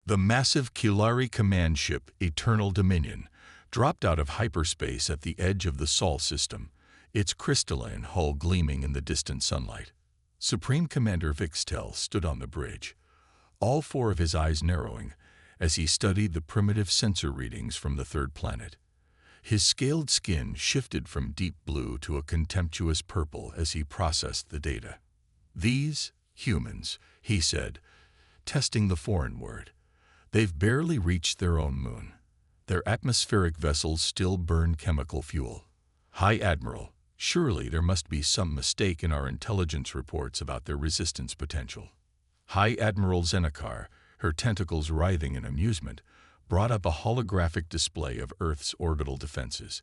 The massive Kilari command ship Eternal Dominion dropped out of hyperspace at the edge of the Sol system, its crystalline hull gleaming in the distant sunlight. Supreme Commander Vixtel stood on the bridge, all four of his eyes narrowing as he studied the primitive sensor readings from the third planet. His scaled skin shifted from deep blue to a contemptuous purple as he processed the data. "These humans," he said, testing the foreign word. "They've barely reached their own moon. Their atmospheric vessels still burn chemical fuel. High Admiral, surely there must be some mistake in our intelligence reports about their resistance potential." High Admiral Zenekar, her tentacles writhing in amusement, brought up a holographic display of Earth's orbital defenses.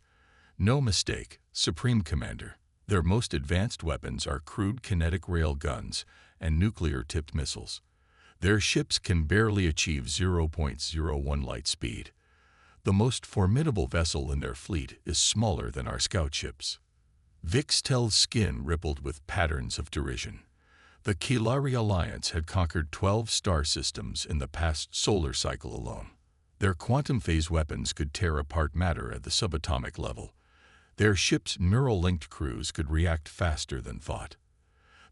"No mistake, Supreme Commander. Their most advanced weapons are crude kinetic rail guns and nuclear-tipped missiles. Their ships can barely achieve 0.01 light speed. The most formidable vessel in their fleet is smaller than our scout ships." Vixtel's skin rippled with patterns of derision. The Kilari Alliance had conquered 12 star systems in the past solar cycle alone. Their quantum phase weapons could tear apart matter at the subatomic level. Their ships' neural-linked crews could react faster than thought.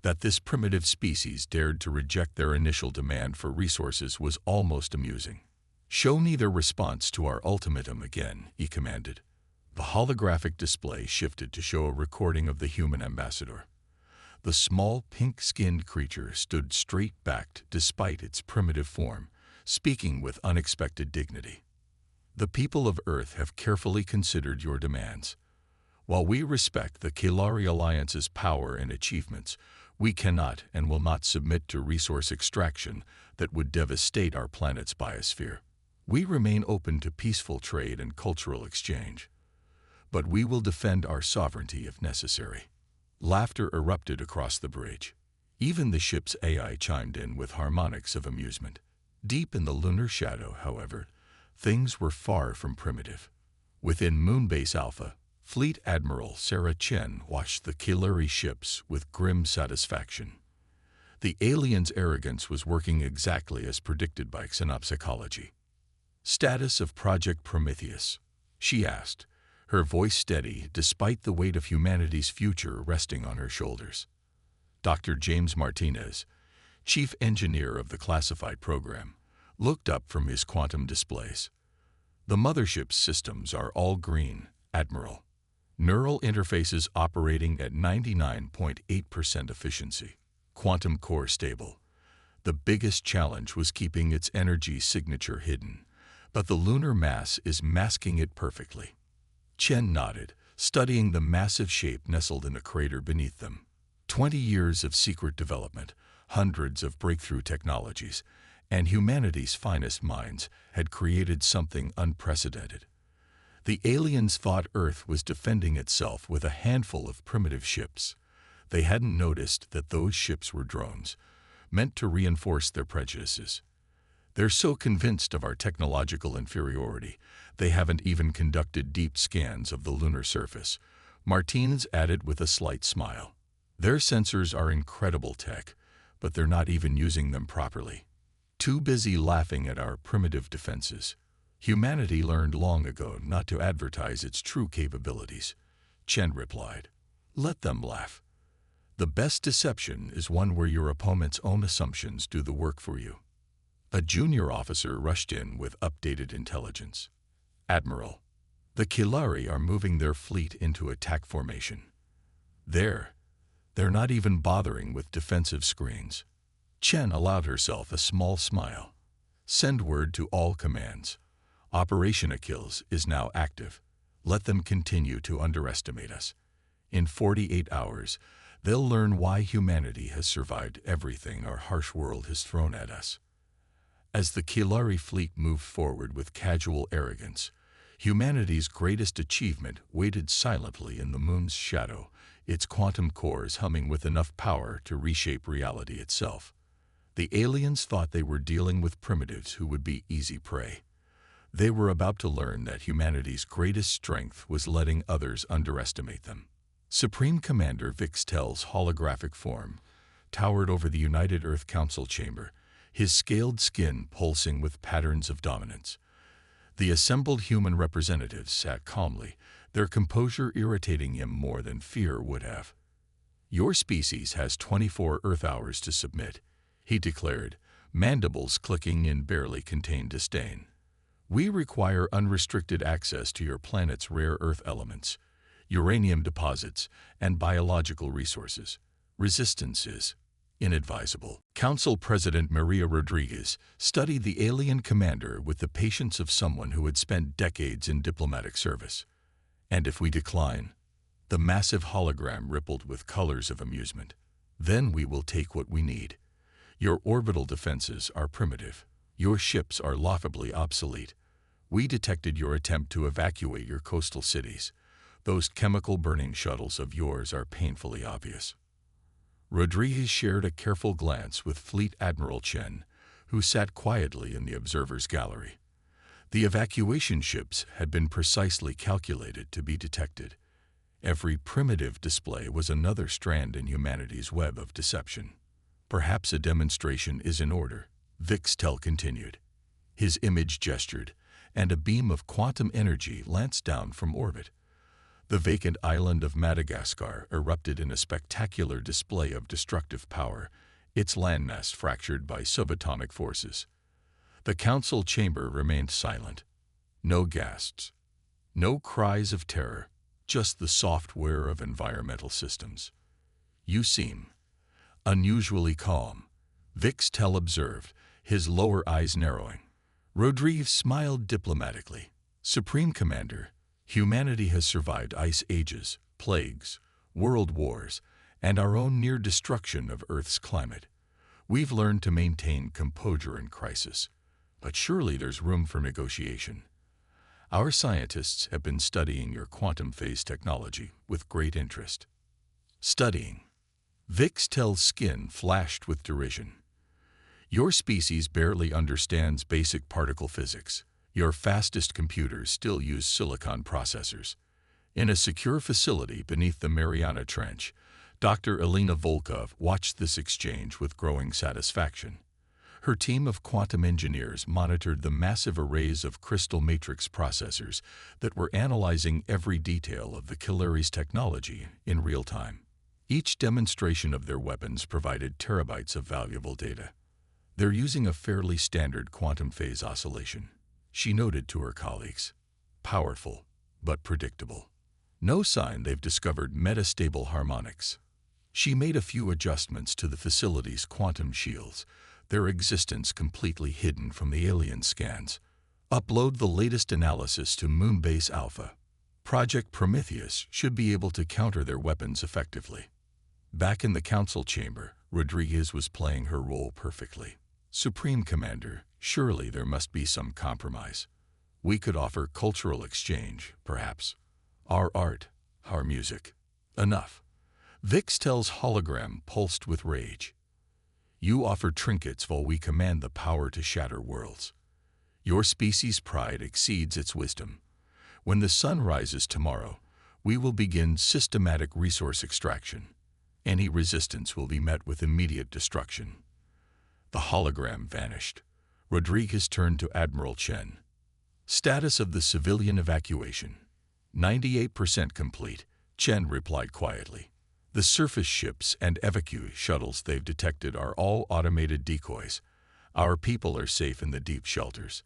That this primitive species dared to reject their initial demand for resources was almost amusing. "Show me their response to our ultimatum again," he commanded. The holographic display shifted to show a recording of the human ambassador. The small, pink-skinned creature stood straight-backed despite its primitive form, speaking with unexpected dignity. "The people of Earth have carefully considered your demands. While we respect the Kilari Alliance's power and achievements, we cannot and will not submit to resource extraction that would devastate our planet's biosphere. We remain open to peaceful trade and cultural exchange. But we will defend our sovereignty if necessary." Laughter erupted across the bridge. Even the ship's AI chimed in with harmonics of amusement. Deep in the lunar shadow, however, things were far from primitive. Within Moonbase Alpha, Fleet Admiral Sarah Chen watched the Kilari ships with grim satisfaction. The aliens' arrogance was working exactly as predicted by xenopsychology. "Status of Project Prometheus?" she asked, her voice steady despite the weight of humanity's future resting on her shoulders. Dr. James Martinez, chief engineer of the classified program, looked up from his quantum displays. "The Mothership's systems are all green, Admiral. Neural interfaces operating at 99.8% efficiency. Quantum core stable. The biggest challenge was keeping its energy signature hidden, but the lunar mass is masking it perfectly." Chen nodded, studying the massive shape nestled in a crater beneath them. 20 years of secret development, hundreds of breakthrough technologies, and humanity's finest minds had created something unprecedented. The aliens thought Earth was defending itself with a handful of primitive ships. They hadn't noticed that those ships were drones, meant to reinforce their prejudices. "They're so convinced of our technological inferiority, they haven't even conducted deep scans of the lunar surface," Martinez added with a slight smile. "Their sensors are incredible tech, but they're not even using them properly. Too busy laughing at our primitive defenses. Humanity learned long ago not to advertise its true capabilities," Chen replied. "Let them laugh. The best deception is one where your opponent's own assumptions do the work for you." A junior officer rushed in with updated intelligence. "Admiral, the Kilari are moving their fleet into attack formation. They're not even bothering with defensive screens." Chen allowed herself a small smile. "Send word to all commands. Operation Achilles is now active. Let them continue to underestimate us. In 48 hours, they'll learn why humanity has survived everything our harsh world has thrown at us." As the Kilari fleet moved forward with casual arrogance, humanity's greatest achievement waited silently in the moon's shadow, its quantum cores humming with enough power to reshape reality itself. The aliens thought they were dealing with primitives who would be easy prey. They were about to learn that humanity's greatest strength was letting others underestimate them. Supreme Commander Vixtel's holographic form towered over the United Earth Council chamber, his scaled skin pulsing with patterns of dominance. The assembled human representatives sat calmly, their composure irritating him more than fear would have. "Your species has 24 Earth hours to submit," he declared, mandibles clicking in barely contained disdain. "We require unrestricted access to your planet's rare Earth elements, uranium deposits, and biological resources. Resistance is inadvisable." Council President Maria Rodriguez studied the alien commander with the patience of someone who had spent decades in diplomatic service. "And if we decline?" The massive hologram rippled with colors of amusement. "Then we will take what we need. Your orbital defenses are primitive. Your ships are laughably obsolete. We detected your attempt to evacuate your coastal cities. Those chemical burning shuttles of yours are painfully obvious." Rodriguez shared a careful glance with Fleet Admiral Chen, who sat quietly in the observer's gallery. The evacuation ships had been precisely calculated to be detected. Every primitive display was another strand in humanity's web of deception. "Perhaps a demonstration is in order," Vixtel continued. His image gestured, and a beam of quantum energy lanced down from orbit. The vacant island of Madagascar erupted in a spectacular display of destructive power, its landmass fractured by subatomic forces. The council chamber remained silent. No gasps, no cries of terror, just the software of environmental systems. "You seem unusually calm," Vixtel observed, his lower eyes narrowing. Rodriguez smiled diplomatically. "Supreme Commander, humanity has survived ice ages, plagues, world wars, and our own near destruction of Earth's climate. We've learned to maintain composure in crisis. But surely there's room for negotiation. Our scientists have been studying your quantum phase technology with great interest." "Studying?" Vixtel's skin flashed with derision. "Your species barely understands basic particle physics. Your fastest computers still use silicon processors." In a secure facility beneath the Mariana Trench, Dr. Elena Volkov watched this exchange with growing satisfaction. Her team of quantum engineers monitored the massive arrays of crystal matrix processors that were analyzing every detail of the Killari's technology in real time. Each demonstration of their weapons provided terabytes of valuable data. "They're using a fairly standard quantum phase oscillation," she noted to her colleagues. "Powerful, but predictable. No sign they've discovered metastable harmonics." She made a few adjustments to the facility's quantum shields, their existence completely hidden from the alien scans. "Upload the latest analysis to Moonbase Alpha. Project Prometheus should be able to counter their weapons effectively." Back in the council chamber, Rodriguez was playing her role perfectly. "Supreme Commander, surely there must be some compromise. We could offer cultural exchange, perhaps. Our art, our music. Enough." Vixtel's hologram pulsed with rage. "You offer trinkets while we command the power to shatter worlds. Your species' pride exceeds its wisdom. When the sun rises tomorrow, we will begin systematic resource extraction. Any resistance will be met with immediate destruction." The hologram vanished. Rodriguez turned to Admiral Chen. "Status of the civilian evacuation." 98% complete, Chen replied quietly. "The surface ships and evacuee shuttles they've detected are all automated decoys. Our people are safe in the deep shelters.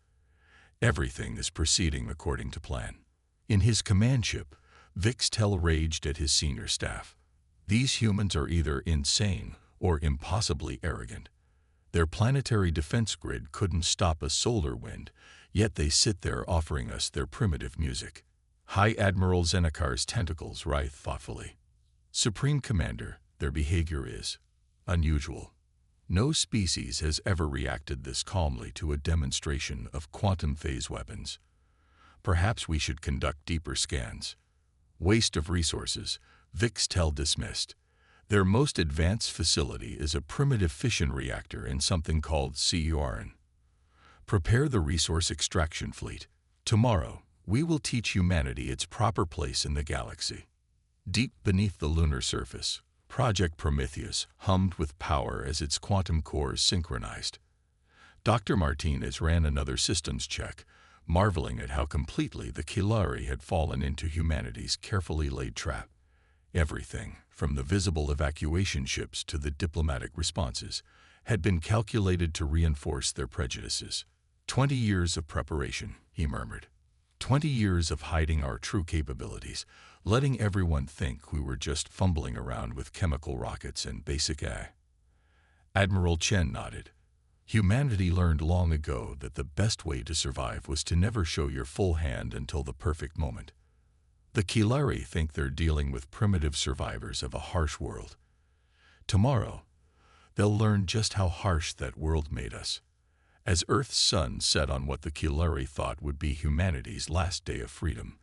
Everything is proceeding according to plan." In his command ship, Vixtel raged at his senior staff. "These humans are either insane or impossibly arrogant. Their planetary defense grid couldn't stop a solar wind, yet they sit there offering us their primitive music." High Admiral Zenikar's tentacles writhed thoughtfully. "Supreme Commander, their behavior is unusual. No species has ever reacted this calmly to a demonstration of quantum phase weapons. Perhaps we should conduct deeper scans." "Waste of resources," Vixtel dismissed. "Their most advanced facility is a primitive fission reactor in something called CURN. Prepare the resource extraction fleet. Tomorrow, we will teach humanity its proper place in the galaxy." Deep beneath the lunar surface, Project Prometheus hummed with power as its quantum cores synchronized. Dr. Martinez ran another systems check, marveling at how completely the Kilari had fallen into humanity's carefully laid trap. Everything, from the visible evacuation ships to the diplomatic responses, had been calculated to reinforce their prejudices. 20 years of preparation, he murmured. 20 years of hiding our true capabilities, letting everyone think we were just fumbling around with chemical rockets and basic AI. Admiral Chen nodded. Humanity learned long ago that the best way to survive was to never show your full hand until the perfect moment. The Kilari think they're dealing with primitive survivors of a harsh world. Tomorrow, they'll learn just how harsh that world made us. As Earth's sun set on what the Kilari thought would be humanity's last day of freedom,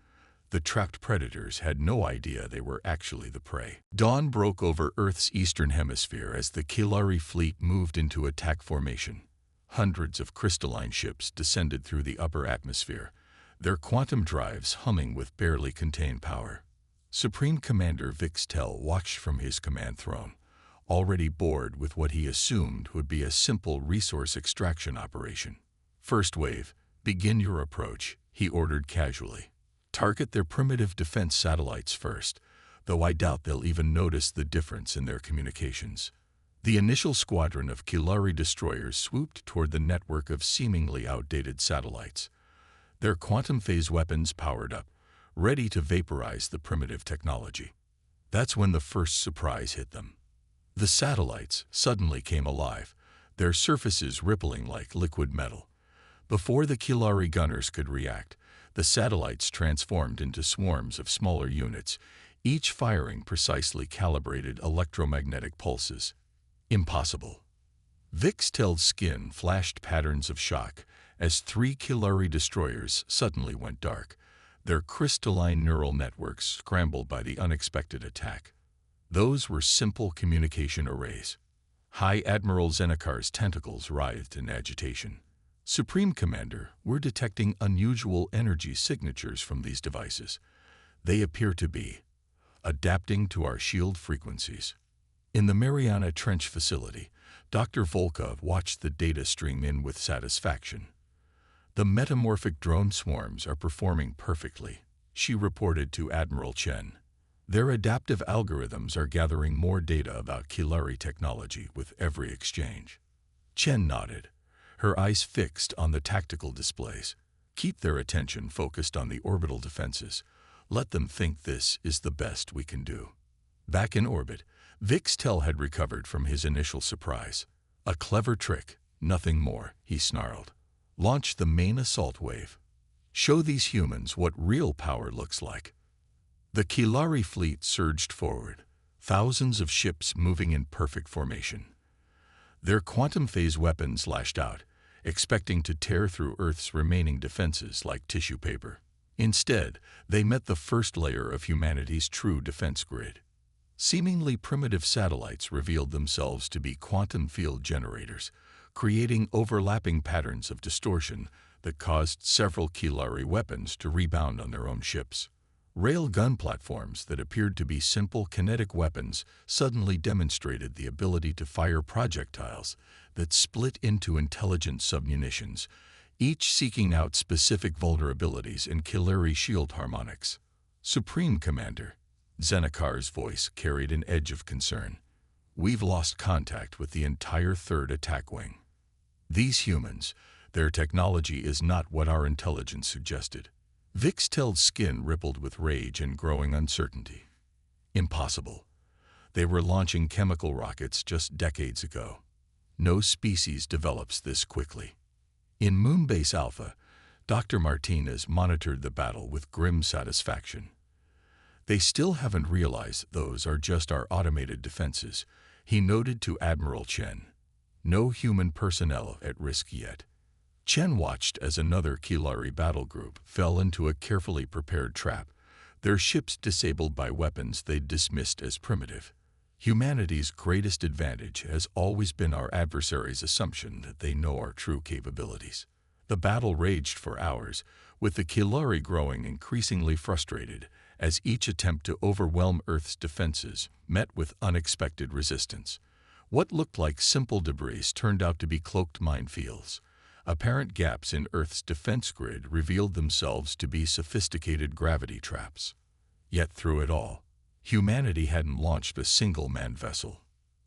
the trapped predators had no idea they were actually the prey. Dawn broke over Earth's eastern hemisphere as the Kilari fleet moved into attack formation. Hundreds of crystalline ships descended through the upper atmosphere, their quantum drives humming with barely contained power. Supreme Commander Vixtel watched from his command throne, already bored with what he assumed would be a simple resource extraction operation. "First wave, begin your approach," he ordered casually. "Target their primitive defense satellites first, though I doubt they'll even notice the difference in their communications." The initial squadron of Kilari destroyers swooped toward the network of seemingly outdated satellites. Their quantum phase weapons powered up, ready to vaporize the primitive technology. That's when the first surprise hit them. The satellites suddenly came alive, their surfaces rippling like liquid metal. Before the Kilari gunners could react, the satellites transformed into swarms of smaller units, each firing precisely calibrated electromagnetic pulses. Impossible. Vixtel's skin flashed patterns of shock as 3 Kilari destroyers suddenly went dark, their crystalline neural networks scrambled by the unexpected attack. Those were simple communication arrays. High Admiral Zenikar's tentacles writhed in agitation. "Supreme Commander, we're detecting unusual energy signatures from these devices. They appear to be adapting to our shield frequencies." In the Mariana Trench facility, Dr. Volkov watched the data stream in with satisfaction. "The metamorphic drone swarms are performing perfectly," she reported to Admiral Chen. "Their adaptive algorithms are gathering more data about Kilari technology with every exchange." Chen nodded, her eyes fixed on the tactical displays. "Keep their attention focused on the orbital defenses. Let them think this is the best we can do." Back in orbit, Vixtel had recovered from his initial surprise. "A clever trick, nothing more," he snarled. "Launch the main assault wave. Show these humans what real power looks like." The Kilari fleet surged forward, thousands of ships moving in perfect formation. Their quantum phase weapons lashed out, expecting to tear through Earth's remaining defenses like tissue paper. Instead, they met the first layer of humanity's true defense grid. Seemingly primitive satellites revealed themselves to be quantum field generators, creating overlapping patterns of distortion that caused several Kilari weapons to rebound on their own ships. Rail gun platforms that appeared to be simple kinetic weapons suddenly demonstrated the ability to fire projectiles that split into intelligent submunitions, each seeking out specific vulnerabilities in Kilari shield harmonics. "Supreme Commander," Zenikar's voice carried an edge of concern. "We've lost contact with the entire third attack wing. These humans, their technology is not what our intelligence suggested." Vixtel's skin rippled with rage and growing uncertainty. "Impossible. They were launching chemical rockets just decades ago. No species develops this quickly." In Moonbase Alpha, Dr. Martinez monitored the battle with grim satisfaction. "They still haven't realized those are just our automated defenses," he noted to Admiral Chen. "No human personnel at risk yet." Chen watched as another Kilari battle group fell into a carefully prepared trap, their ships disabled by weapons they'd dismissed as primitive. Humanity's greatest advantage has always been our adversaries' assumption that they know our true capabilities. The battle raged for hours, with the Kilari growing increasingly frustrated as each attempt to overwhelm Earth's defenses met with unexpected resistance. What looked like simple debris turned out to be cloaked minefields, Apparent gaps in Earth's defense grid revealed themselves to be sophisticated gravity traps. Yet through it all, humanity hadn't launched a single manned vessel.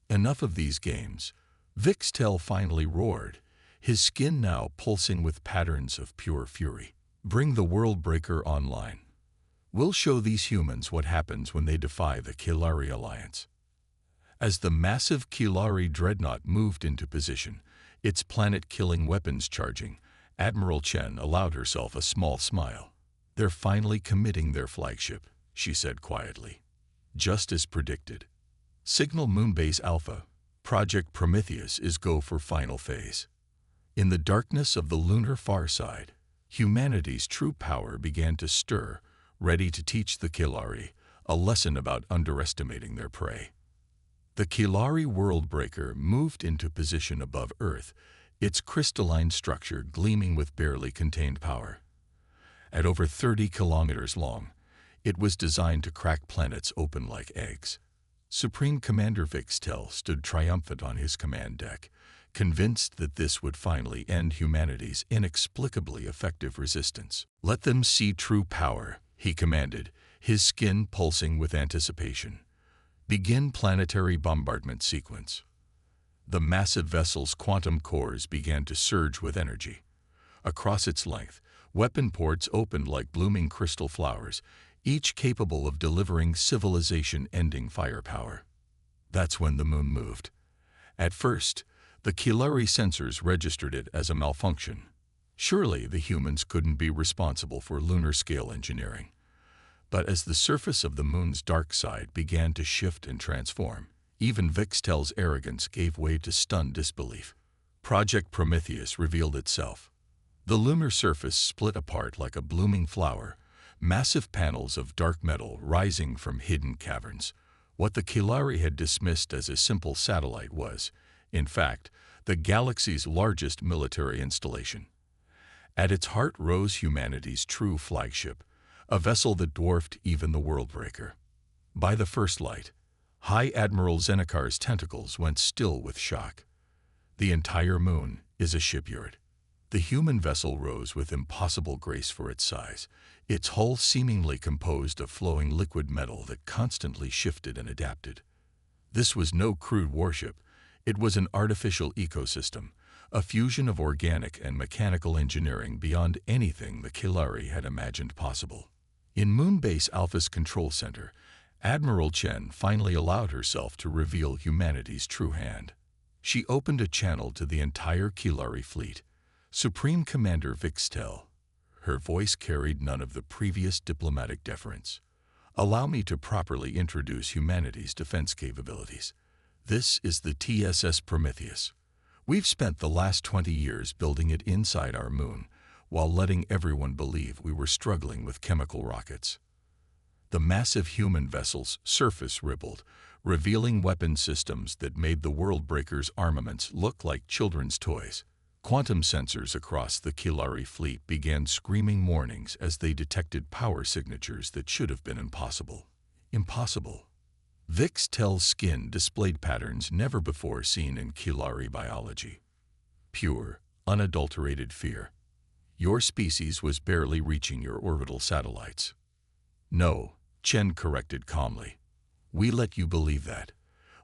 Enough of these games. Vixtel finally roared, his skin now pulsing with patterns of pure fury. Bring the Worldbreaker online. We'll show these humans what happens when they defy the Kilari Alliance. As the massive Kilari dreadnought moved into position, its planet-killing weapons charging, Admiral Chen allowed herself a small smile. They're finally committing their flagship, she said quietly. Just as predicted. Signal Moonbase Alpha, Project Prometheus is go for final phase. In the darkness of the lunar far side, humanity's true power began to stir, ready to teach the Kilari a lesson about underestimating their prey. The Kilari Worldbreaker moved into position above Earth, its crystalline structure gleaming with barely contained power. At over 30 kilometers long, it was designed to crack planets open like eggs. Supreme Commander Vixtel stood triumphant on his command deck, convinced that this would finally end humanity's inexplicably effective resistance. Let them see true power, he commanded, his skin pulsing with anticipation. Begin planetary bombardment sequence. The massive vessel's quantum cores began to surge with energy. Across its length, weapon ports opened like blooming crystal flowers, each capable of delivering civilization-ending firepower. That's when the moon moved. At first, the Kilari sensors registered it as a malfunction. Surely the humans couldn't be responsible for lunar-scale engineering. But as the surface of the moon's dark side began to shift and transform, even Vixtel's arrogance gave way to stunned disbelief. Project Prometheus revealed itself. The lunar surface split apart like a blooming flower, massive panels of dark metal rising from hidden caverns. What the Kilari had dismissed as a simple satellite was, in fact, the galaxy's largest military installation. At its heart rose humanity's true flagship, a vessel that dwarfed even the Worldbreaker. By the first light, High Admiral Zenikar's tentacles went still with shock. The entire moon is a shipyard. The human vessel rose with impossible grace for its size, its hull seemingly composed of flowing liquid metal that constantly shifted and adapted. This was no crude warship. It was an artificial ecosystem, a fusion of organic and mechanical engineering beyond anything the Kilari had imagined possible. In Moonbase Alpha's control center, Admiral Chen finally allowed herself to reveal humanity's true hand. She opened a channel to the entire Kilari fleet. Supreme Commander Vixtel. Her voice carried none of the previous diplomatic deference. Allow me to properly introduce humanity's defense capabilities. This is the TSS Prometheus. We've spent the last 20 years building it inside our moon, while letting everyone believe we were struggling with chemical rockets. The massive human vessel's surface rippled, revealing weapon systems that made the Worldbreaker's armaments look like children's toys. Quantum sensors across the Kilari fleet began screaming warnings as they detected power signatures that should have been impossible. Impossible. Vixtel's skin displayed patterns never before seen in Kilari biology. Pure, unadulterated fear. Your species was barely reaching your orbital satellites. No, Chen corrected calmly. We let you believe that.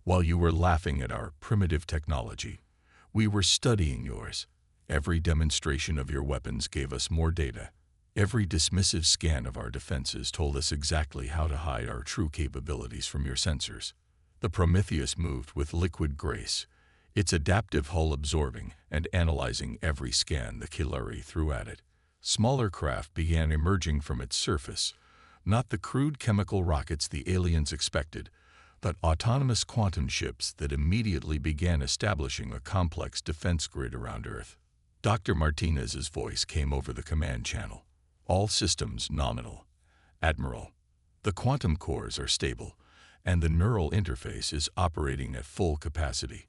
While you were laughing at our primitive technology, we were studying yours. Every demonstration of your weapons gave us more data. Every dismissive scan of our defenses told us exactly how to hide our true capabilities from your sensors. The Prometheus moved with liquid grace, its adaptive hull absorbing and analyzing every scan the Kilari threw at it. Smaller craft began emerging from its surface, not the crude chemical rockets the aliens expected, but autonomous quantum ships that immediately began establishing a complex defense grid around Earth. Dr. Martinez's voice came over the command channel. All systems nominal. Admiral, the quantum cores are stable, and the neural interface is operating at full capacity.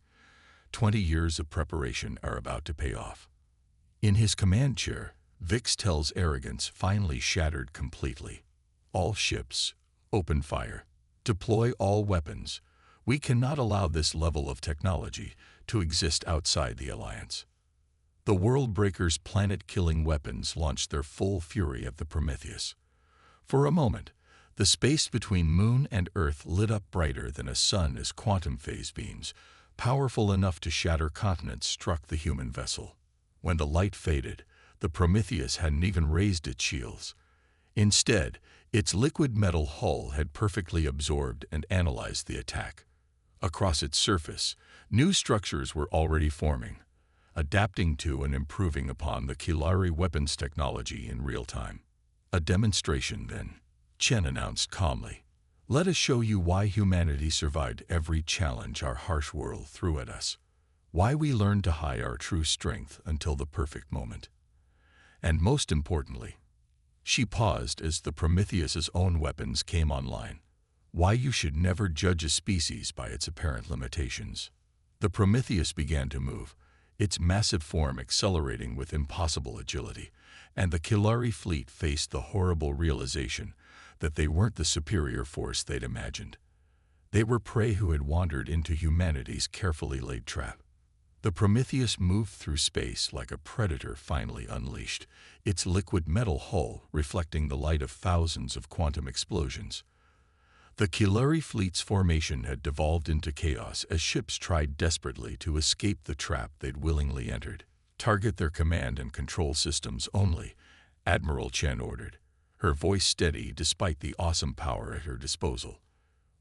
20 years of preparation are about to pay off. In his command chair, Vixtel's arrogance finally shattered completely. All ships, open fire. Deploy all weapons. We cannot allow this level of technology to exist outside the Alliance. The World-Breaker's planet-killing weapons launched their full fury at the Prometheus. For a moment, the space between Moon and Earth lit up brighter than a sun as quantum phase beams, powerful enough to shatter continents, struck the human vessel. When the light faded, the Prometheus hadn't even raised its shields. Instead, its liquid metal hull had perfectly absorbed and analyzed the attack. Across its surface, new structures were already forming, adapting to and improving upon the Kilari weapons technology in real time. A demonstration, then, Chen announced calmly. Let us show you why humanity survived every challenge our harsh world threw at us. Why we learned to hide our true strength until the perfect moment. And most importantly, she paused as the Prometheus's own weapons came online. Why you should never judge a species by its apparent limitations. The Prometheus began to move, its massive form accelerating with impossible agility, and the Kilari fleet faced the horrible realization that they weren't the superior force they'd imagined. They were prey who had wandered into humanity's carefully laid trap. The Prometheus moved through space like a predator finally unleashed, its liquid metal hull reflecting the light of thousands of quantum explosions. The Kilari fleet's formation had devolved into chaos as ships tried desperately to escape the trap they'd willingly entered. Target their command and control systems only, Admiral Chen ordered, her voice steady despite the awesome power at her disposal.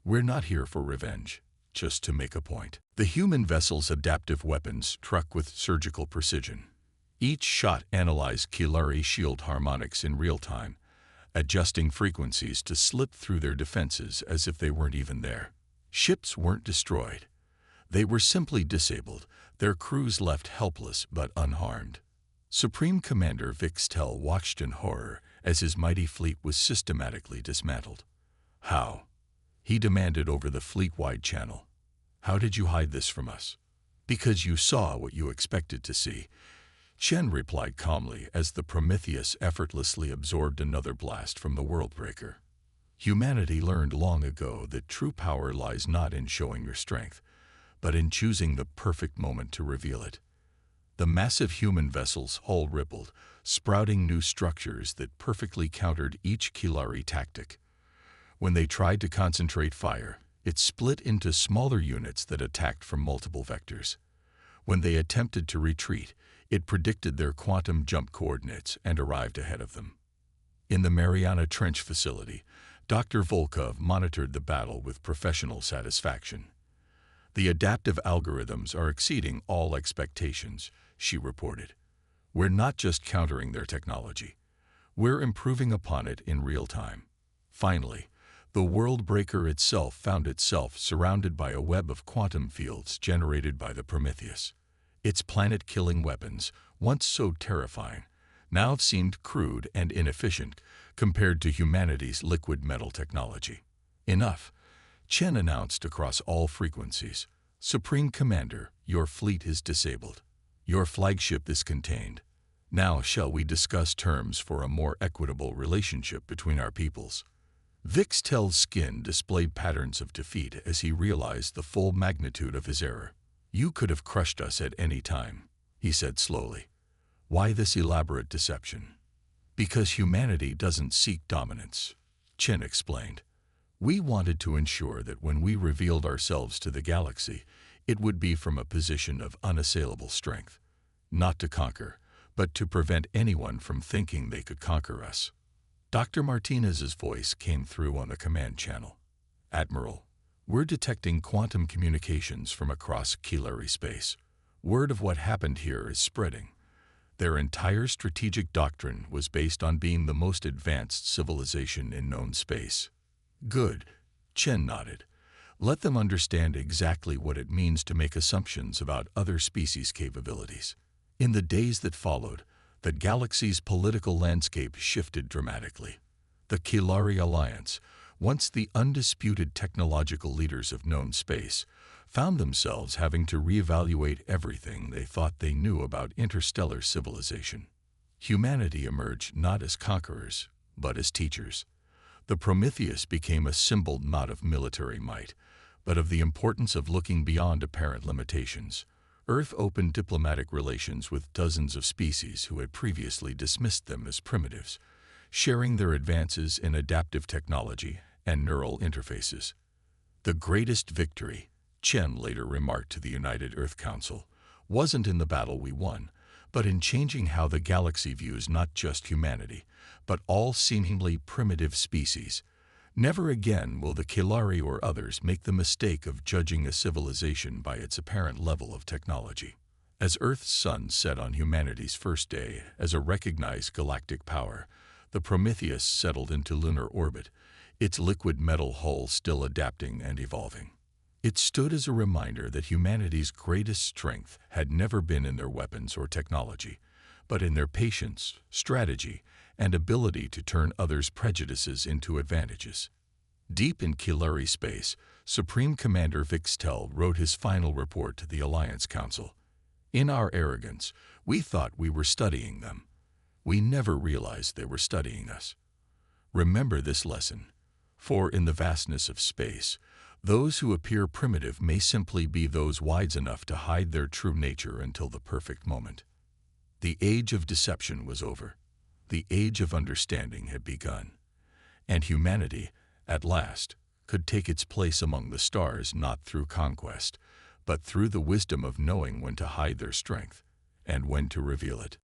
We're not here for revenge, just to make a point. The human vessel's adaptive weapons struck with surgical precision. Each shot analyzed Kilari shield harmonics in real time, adjusting frequencies to slip through their defenses as if they weren't even there. Ships weren't destroyed. They were simply disabled, their crews left helpless but unharmed. Supreme Commander Vixtel watched in horror as his mighty fleet was systematically dismantled. How? He demanded over the fleet-wide channel. How did you hide this from us? Because you saw what you expected to see, Chen replied calmly as the Prometheus effortlessly absorbed another blast from the Worldbreaker. Humanity learned long ago that true power lies not in showing your strength, but in choosing the perfect moment to reveal it. The massive human vessel's hull rippled, sprouting new structures that perfectly countered each Kilari tactic. When they tried to concentrate fire, it split into smaller units that attacked from multiple vectors. When they attempted to retreat, it predicted their quantum jump coordinates and arrived ahead of them. In the Mariana Trench facility, Dr. Volkov monitored the battle with professional satisfaction. The adaptive algorithms are exceeding all expectations, she reported. We're not just countering their technology. We're improving upon it in real time. Finally, the Worldbreaker itself found itself surrounded by a web of quantum fields generated by the Prometheus. Its planet-killing weapons, once so terrifying, now seemed crude and inefficient compared to humanity's liquid metal technology. Enough, Chen announced across all frequencies. Supreme Commander, your fleet is disabled. Your flagship is contained. Now shall we discuss terms for a more equitable relationship between our peoples? Vixtel's skin displayed patterns of defeat as he realized the full magnitude of his error. You could have crushed us at any time, he said slowly. Why this elaborate deception? Because humanity doesn't seek dominance, Chen explained. We wanted to ensure that when we revealed ourselves to the galaxy, it would be from a position of unassailable strength, not to conquer, but to prevent anyone from thinking they could conquer us. Dr. Martinez's voice came through on the command channel. Admiral, we're detecting quantum communications from across Kilari space. Word of what happened here is spreading. Their entire strategic doctrine was based on being the most advanced civilization in known space. Good, Chen nodded. Let them understand exactly what it means to make assumptions about other species' capabilities. In the days that followed, the galaxy's political landscape shifted dramatically. The Kilari Alliance, once the undisputed technological leaders of known space, found themselves having to reevaluate everything they thought they knew about interstellar civilization. Humanity emerged not as conquerors, but as teachers. The Prometheus became a symbol not of military might, but of the importance of looking beyond apparent limitations. Earth opened diplomatic relations with dozens of species who had previously dismissed them as primitives, sharing their advances in adaptive technology and neural interfaces. The greatest victory, Chen later remarked to the United Earth Council, wasn't in the battle we won, but in changing how the galaxy views not just humanity, but all seemingly primitive species. Never again will the Kelari or others make the mistake of judging a civilization by its apparent level of technology. As Earth's sun set on humanity's first day as a recognized galactic power, the Prometheus settled into lunar orbit, its liquid metal hull still adapting and evolving. It stood as a reminder that humanity's greatest strength had never been in their weapons or technology, but in their patience, strategy, and ability to turn others' prejudices into advantages. Deep in Kelari space, Supreme Commander Vixtel wrote his final report to the Alliance Council. In our arrogance, we thought we were studying them. We never realized they were studying us. Remember this lesson, for in the vastness of space, those who appear primitive may simply be those wise enough to hide their true nature until the perfect moment. The age of deception was over. The age of understanding had begun. And humanity, at last, could take its place among the stars not through conquest, but through the wisdom of knowing when to hide their strength and when to reveal it.